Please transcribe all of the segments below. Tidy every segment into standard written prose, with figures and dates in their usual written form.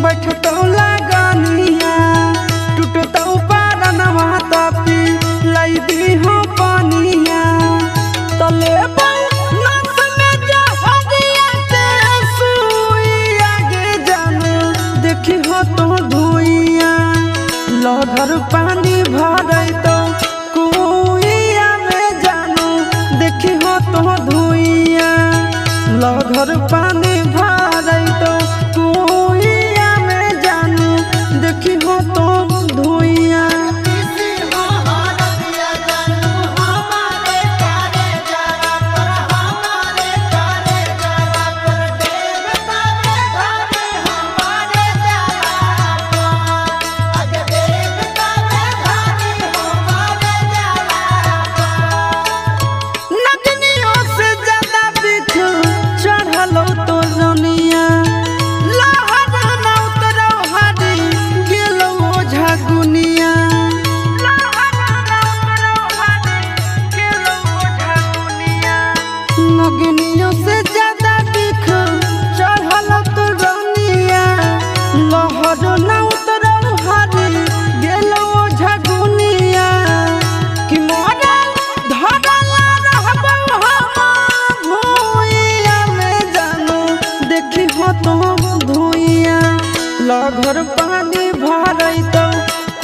बैठतो लगनिया टूटतो पारनवा तपी लाई दी हो पानिया तले नस में जहरिया के सुई आगे जान देखी हो तो धुइया लहर पानी भरई तो कुइया में जानू देखी हो तो धुइया लहर पानी भरई तो कुइया में जानू देखी हो तो धुइया नगनियों से ज्यादा दिख चढ़ल तो रनिया लहर न उतरल हरी गेलो झगुनिया कि मोरा धरल रहबो हम भुइया में जानू देखी हो तो धुइया लहर पानी भरई तो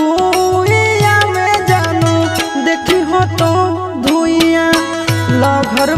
कुइया में जानू देखी हो तो धुइया लहर